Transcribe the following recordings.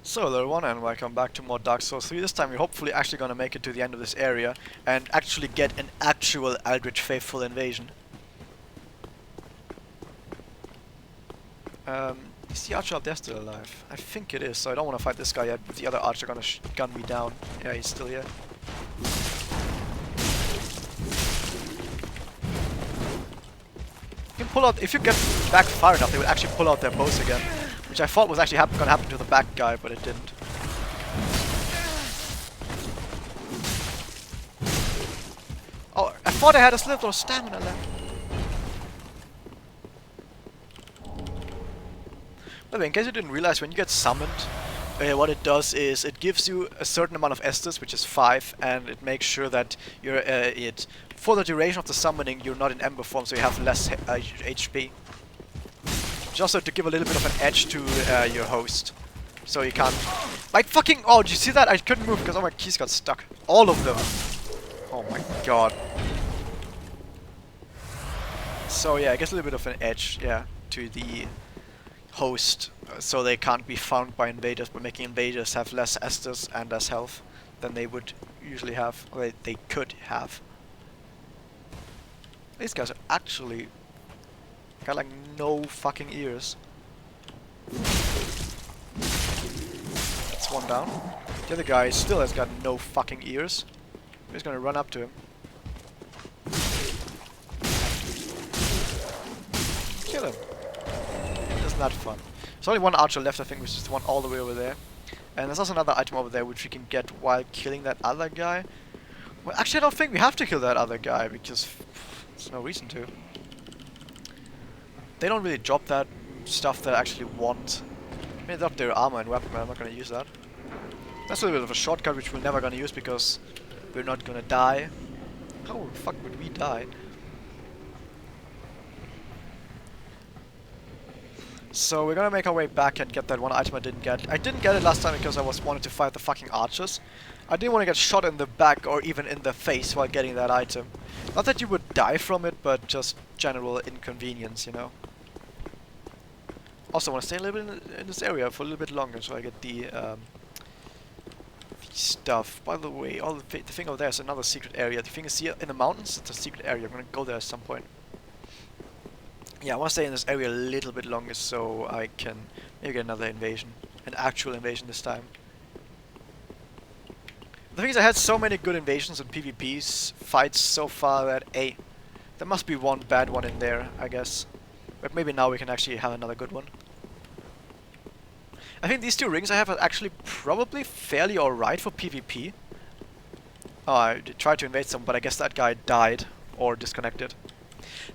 So hello everyone and welcome back to more Dark Souls 3. This time we're hopefully actually gonna make it to the end of this area and actually get an actual Eldritch Faithful invasion. Is the archer up there still alive? I think it is, so I don't want to fight this guy yet, but the other archer gonna gun me down. Yeah, he's still here. You can pull out, if you get back far enough, they will actually pull out their bows again. Which I thought was actually gonna happen to the back guy, but it didn't. Oh, I thought I had a little of stamina left. By the way, in case you didn't realize, when you get summoned, what it does is it gives you a certain amount of Estus, which is 5, and it makes sure that you're for the duration of the summoning, you're not in Ember form, so you have less HP. Just so to give a little bit of an edge to your host. So you can't... Like fucking... Oh, did you see that? I couldn't move because all my keys got stuck. All of them. Oh my god. So yeah, I guess a little bit of an edge, yeah, to the host. So they can't be found by invaders, but making invaders have less Estus and less health than they would usually have. Or they could have. These guys are actually... got like no fucking ears. That's one down. The other guy still has got no fucking ears. I'm just gonna run up to him. Kill him. Isn't that fun? There's only one archer left, I think, which is the one all the way over there. And there's also another item over there which we can get while killing that other guy. Well, actually I don't think we have to kill that other guy, because there's no reason to. They don't really drop that stuff that I actually want. They drop their armor and weapon, but I'm not gonna use that. That's a little bit of a shortcut which we're never gonna use because we're not gonna die. How the fuck would we die? So we're gonna make our way back and get that one item I didn't get. I didn't get it last time because I wanted to fight the fucking archers. I didn't want to get shot in the back or even in the face while getting that item. Not that you would die from it, but just general inconvenience, you know. Also, I want to stay a little bit in this area for a little bit longer, so I get the stuff. By the way, all the thing over there is another secret area. The thing is here in the mountains, it's a secret area. I'm gonna go there at some point. Yeah, I want to stay in this area a little bit longer, so I can maybe get another invasion, an actual invasion this time. The thing is, I had so many good invasions and PvPs fights so far that there must be one bad one in there, I guess. But maybe now we can actually have another good one. I think these two rings I have are actually probably fairly alright for PvP. Oh, I tried to invade some, but I guess that guy died or disconnected.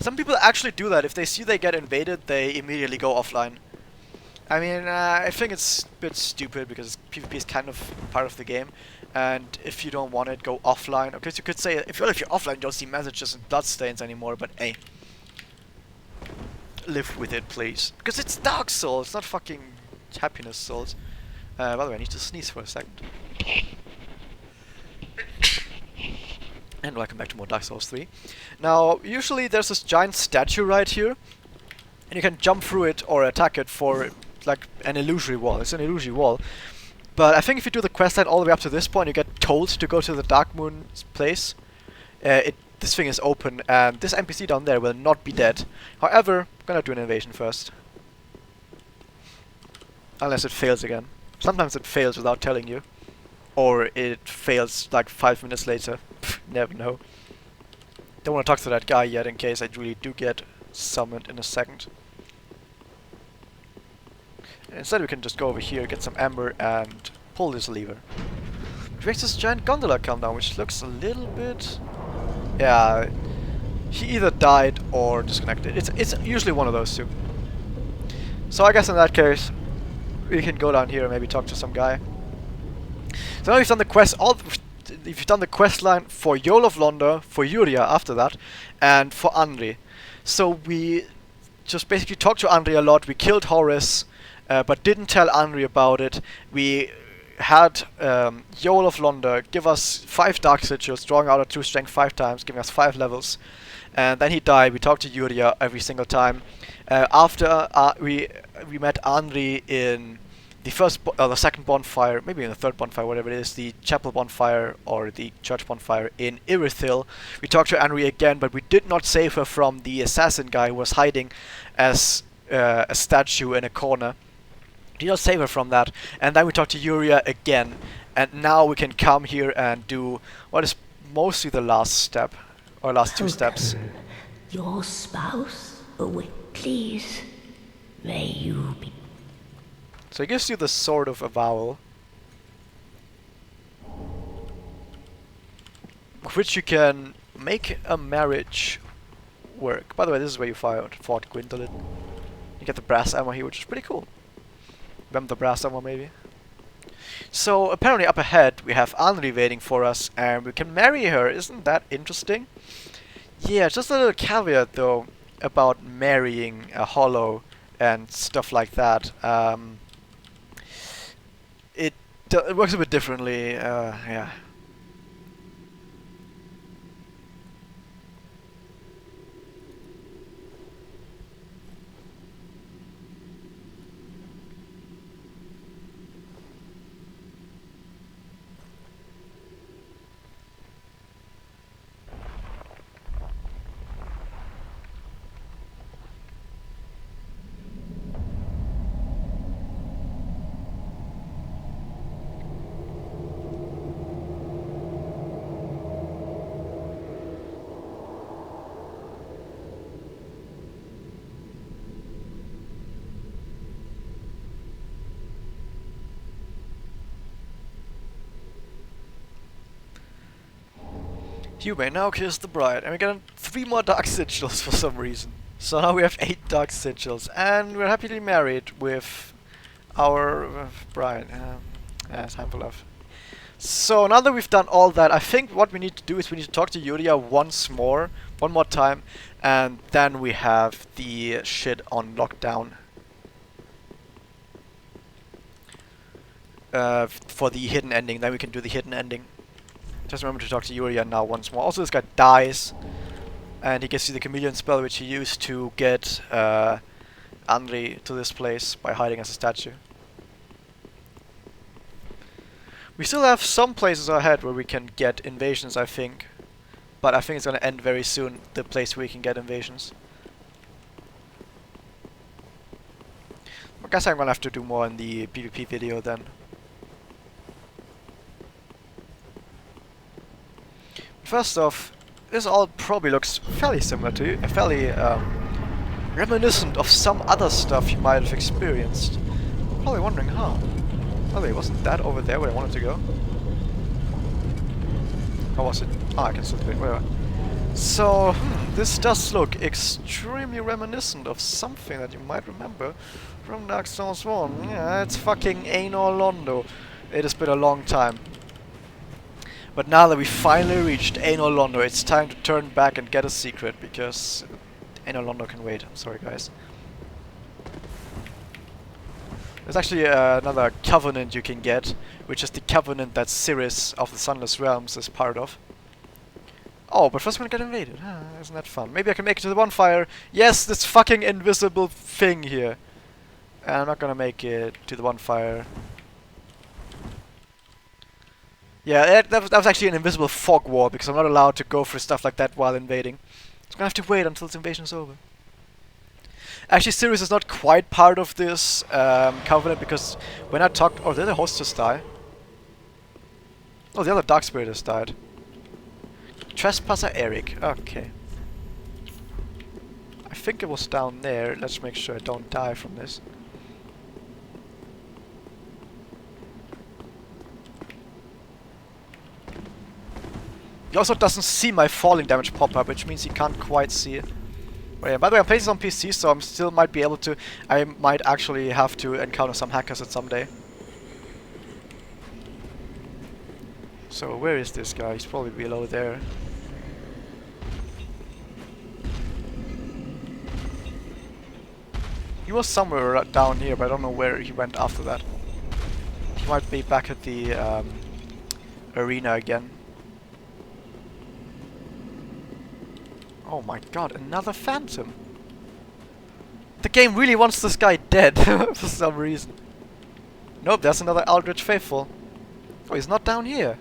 Some people actually do that. If they see they get invaded, they immediately go offline. I mean, I think it's a bit stupid because PvP is kind of part of the game. And if you don't want it, go offline. Okay, so you could say, if you're offline, you don't see messages and bloodstains anymore, but hey. Live with it, please. Because it's Dark Souls, not fucking Happiness Souls. By the way, I need to sneeze for a second. And welcome back to more Dark Souls 3. Now, usually there's this giant statue right here. And you can jump through it or attack it for, like, an illusory wall. It's an illusory wall. But I think if you do the questline all the way up to this point, you get told to go to the Dark Moon's place. This thing is open, and this NPC down there will not be dead. However, I'm gonna do an invasion first. Unless it fails again. Sometimes it fails without telling you. Or it fails like 5 minutes later. Never know. Don't want to talk to that guy yet in case I really do get summoned in a second. Instead we can just go over here, get some ember, and pull this lever. Which makes this giant gondola come down, which looks a little bit... Yeah, he either died or disconnected. It's usually one of those two. So I guess in that case, we can go down here and maybe talk to some guy. So now we've done the quest. You've done the quest line for Yol of Londor, for Yuria after that, and for Andri. So we just basically talked to Andri a lot. We killed Horus, but didn't tell Andri about it. We had Yol of Londor give us 5 dark sigils, drawing out a true strength 5 times, giving us 5 levels. And then he died. We talked to Yuria every single time. After we met Andri in the second bonfire, maybe the third bonfire, whatever it is, the chapel bonfire or the church bonfire in Irithil. We talked to Henry again, but we did not save her from the assassin guy who was hiding as a statue in a corner. We did not save her from that, and then we talked to Yuria again, and now we can come here and do what is mostly the last step, or last two steps. Your spouse? Oh, please, may you be. So it gives you the sort of avowal, which you can make a marriage work. By the way, this is where you fought Gwendolyn. You get the brass armor here, which is pretty cool. Remember the brass armor, maybe? So apparently up ahead we have Anri waiting for us, and we can marry her. Isn't that interesting? Yeah, just a little caveat though about marrying a hollow and stuff like that. It works a bit differently, yeah. You may now kiss the bride. And we got 3 more dark sigils for some reason. So now we have 8 dark sigils. And we're happily married with our bride. Yeah, time for love. So now that we've done all that, I think what we need to do is we need to talk to Yuria one more time. And then we have the shit on lockdown. For the hidden ending. Then we can do the hidden ending. Just remember to talk to Yuria now once more. Also, this guy dies, and he gives you the chameleon spell, which he used to get Andri to this place by hiding as a statue. We still have some places ahead where we can get invasions, I think. But I think it's going to end very soon, the place where we can get invasions. I guess I'm going to have to do more in the PvP video then. First off, this all probably looks fairly similar to you, fairly reminiscent of some other stuff you might have experienced. Probably wondering, huh? Oh wait, wasn't that over there where I wanted to go? Or was it? Oh, I can still do it, whatever. So, this does look extremely reminiscent of something that you might remember from Dark Souls 1. Yeah, it's fucking Anor Londo. It has been a long time. But now that we finally reached Anor Londo, it's time to turn back and get a secret, because Anor Londo can wait. I'm sorry, guys. There's actually another covenant you can get, which is the covenant that Cirrus of the Sunless Realms is part of. Oh, but first we're gonna get invaded. Isn't that fun? Maybe I can make it to the bonfire. Yes, this fucking invisible thing here. And I'm not gonna make it to the bonfire. Yeah, that was actually an invisible fog wall, because I'm not allowed to go for stuff like that while invading. So I'm gonna have to wait until this invasion is over. Actually, Sirius is not quite part of this covenant, because when I talked... Oh, did the hostess die? Oh, the other Dark Spirit has died. Trespasser Eric. Okay. I think it was down there. Let's make sure I don't die from this. He also doesn't see my falling damage pop up, which means he can't quite see it. But yeah, by the way, I'm playing this on PC, so I still might be able to... I might actually have to encounter some hackers at some day. So where is this guy? He's probably below there. He was somewhere down here, but I don't know where he went after that. He might be back at the arena again. Oh my god, another phantom! The game really wants this guy dead for some reason. Nope, there's another Eldritch Faithful. Oh, he's not down here.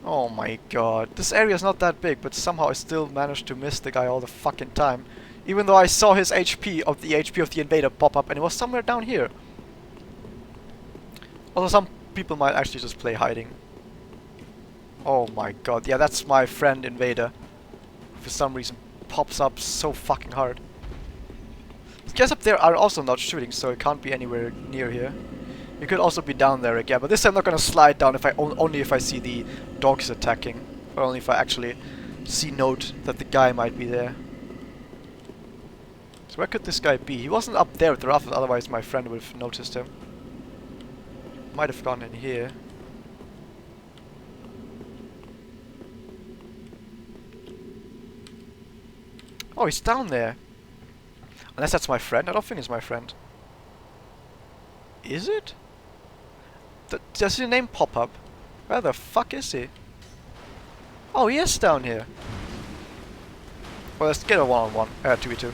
Oh my god. This area is not that big, but somehow I still managed to miss the guy all the fucking time. Even though I saw his HP of the invader pop up and it was somewhere down here. Although some people might actually just play hiding. Oh my god. Yeah, that's my friend invader. For some reason pops up so fucking hard. The guys up there are also not shooting, so it can't be anywhere near here. It could also be down there again, but this time I'm not gonna slide down if I only if I see the dogs attacking, or only if I actually see note that the guy might be there. So where could this guy be? He wasn't up there with the rifle, otherwise my friend would have noticed him. Might have gone in here. Oh, he's down there. Unless that's my friend. I don't think it's my friend. Is it? Does his name pop up? Where the fuck is he? Oh, he is down here. Well, let's get a one-on-one. 2v2.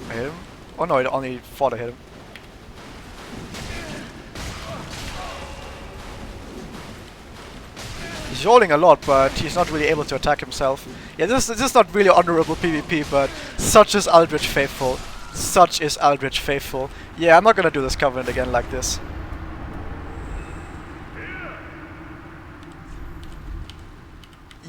I hit him? Oh no, I only thought I hit him. He's rolling a lot, but he's not really able to attack himself. Yeah, this is not really honorable PvP, but such is Eldritch Faithful. Such is Eldritch Faithful. Yeah, I'm not gonna do this Covenant again like this.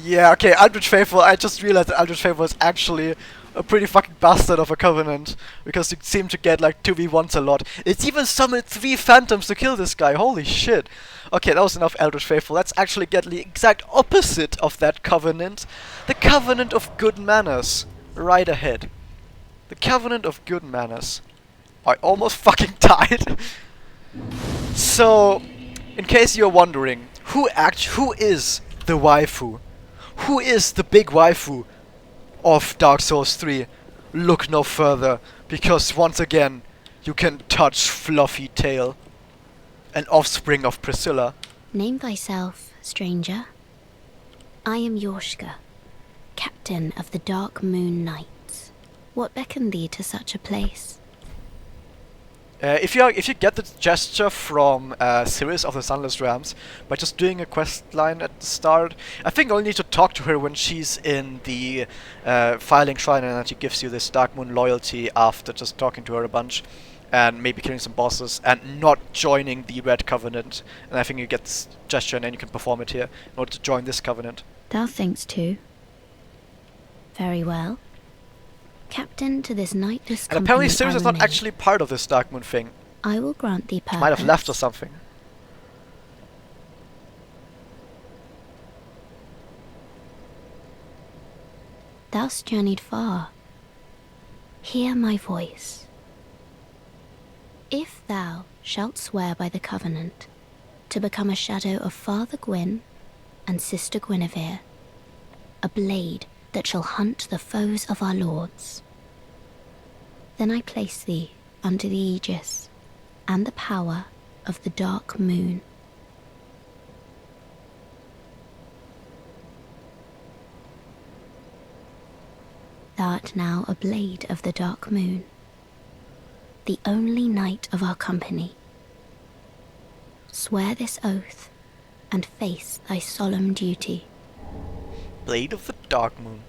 Yeah, okay, Eldritch Faithful, I just realized that Eldritch Faithful is actually a pretty fucking bastard of a Covenant, because you seem to get like 2v1s a lot. It's even summoned 3 Phantoms to kill this guy, holy shit. Okay, that was enough Eldritch Faithful. Let's actually get the exact opposite of that Covenant. The Covenant of Good Manners. Right ahead. The Covenant of Good Manners. I almost fucking died. So, in case you're wondering, who is the waifu? Who is the big waifu of Dark Souls 3? Look no further, because once again, you can touch Fluffy Tail, an offspring of Priscilla. Name thyself, stranger. I am Yorshka, captain of the Dark Moon Knights. What beckoned thee to such a place? If you get the gesture from Sirius of the Sunless Realms by just doing a quest line at the start, I think you'll need to talk to her when she's in the Filing Shrine, and that she gives you this Dark Moon loyalty after just talking to her a bunch and maybe killing some bosses and not joining the Red Covenant. And I think you get this gesture and then you can perform it here in order to join this Covenant. Thou thinkst too. Very well. Captain to this knightless company. And apparently Sirius is not name. actually part of this Dark Moon thing. I will grant thee purpose. Might have left or something. Thou'st journeyed far. Hear my voice. If thou shalt swear by the Covenant to become a shadow of Father Gwyn and Sister Guinevere, a blade that shall hunt the foes of our lords, then I place thee under the aegis and the power of the Dark Moon. Thou art now a blade of the Dark Moon, the only knight of our company. Swear this oath and face thy solemn duty. Blade of the Dark Moon.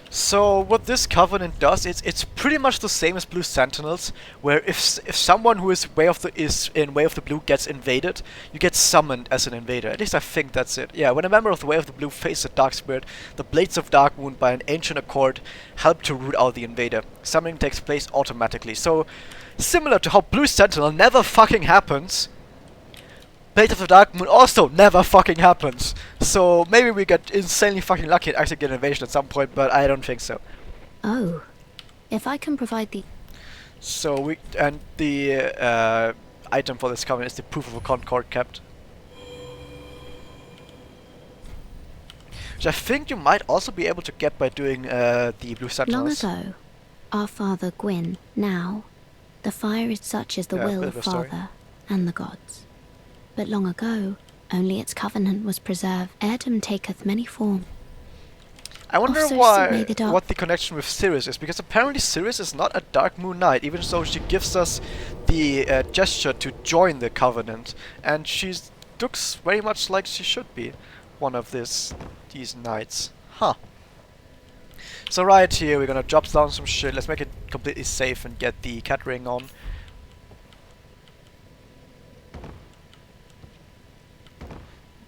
So what this Covenant does, it's pretty much the same as Blue Sentinels, where if someone who is in Way of the Blue gets invaded, you get summoned as an invader. At least I think that's it. Yeah, when a member of the Way of the Blue faces a Dark Spirit, the Blades of Dark Moon by an ancient accord help to root out the invader. Summoning takes place automatically. So similar to how Blue Sentinel never fucking happens, Blade of the Dark Moon also never fucking happens. So maybe we get insanely fucking lucky and actually get an invasion at some point, but I don't think so. Oh, if I can provide the... So the item for this Covenant is the Proof of a Concord kept. Which I think you might also be able to get by doing the Blue Sentinels. Long ago, our father Gwyn, now, the fire is such as the will of story. Father and the gods. But long ago, only its covenant was preserved. Heirdom taketh many forms. I wonder Also, why, the dark what the connection with Sirius is, because apparently Sirius is not a Dark Moon Knight, even though she gives us the gesture to join the Covenant, and she looks very much like she should be one of these knights. Huh. So right here, we're gonna drop down some shit. Let's make it completely safe and get the cat ring on.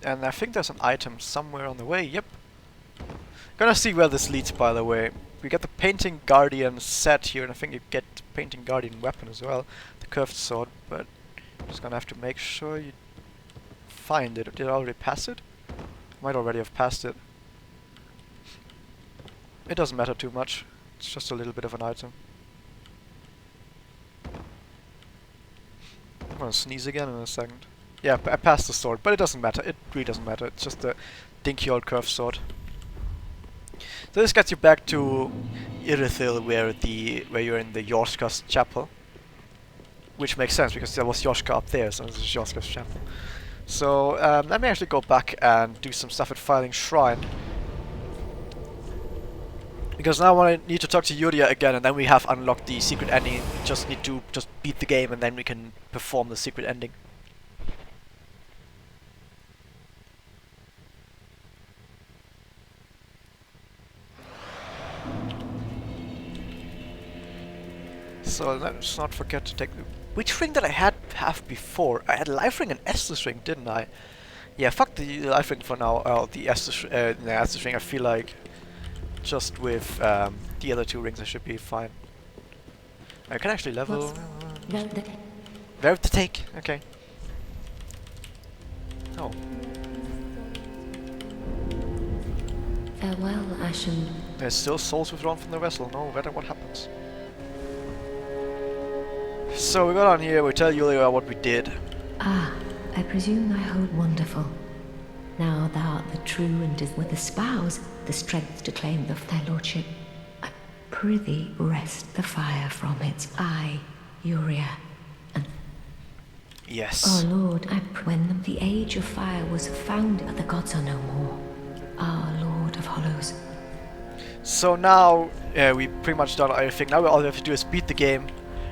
And I think there's an item somewhere on the way. Yep. Gonna see where this leads, by the way. We get the Painting Guardian set here, and I think you get the Painting Guardian weapon as well, the curved sword, but just gonna have to make sure you find it. Did I already pass it? Might already have passed it. It doesn't matter too much. It's just a little bit of an item. I'm gonna sneeze again in a second. Yeah, I passed the sword, but it doesn't matter. It really doesn't matter. It's just a dinky old curved sword. So this gets you back to Irithil, where you're in the Yorska's chapel, which makes sense because there was Yorska up there, so this is Yorska's chapel. So let me actually go back and do some stuff at Filing Shrine, because now I need to talk to Yuria again, and then we have unlocked the secret ending. We just need to beat the game, and then we can perform the secret ending. So let's not forget to take the... Which ring did I have before? I had Life Ring and Estus Ring, didn't I? Yeah, fuck the Life Ring for now. The Estus Ring, I feel like just with the other two rings I should be fine. I can actually level... Where to take? Okay. Oh. Farewell, Ashen. There's still souls withdrawn from the vessel. No matter what happens. So we got on here, we tell Yulia what we did. Ah, I presume thy hold wonderful. Now thou art the true and is with the spouse, the strength to claim thy lordship. I prithee rest the fire from its eye, Yuria. And yes. oh Lord, when the age of fire was founded, the gods are no more. Our Lord of Hollows. So now we pretty much done everything. Now all we have to do is beat the game.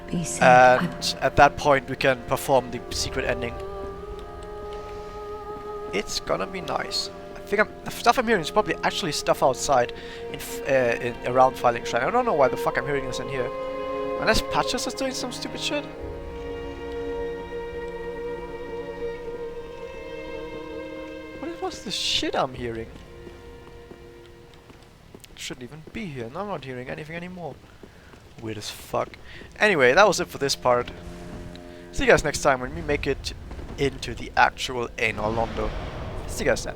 Be safe. And at that point we can perform the secret ending. It's gonna be nice. I think the stuff I'm hearing is probably actually stuff outside in around Filing Shrine. I don't know why the fuck I'm hearing this in here. Unless Patches is doing some stupid shit. What was the shit I'm hearing? Shouldn't even be here. Now I'm not hearing anything anymore. Weird as fuck. Anyway, that was it for this part. See you guys next time when we make it into the actual Anor Londo. See you guys then.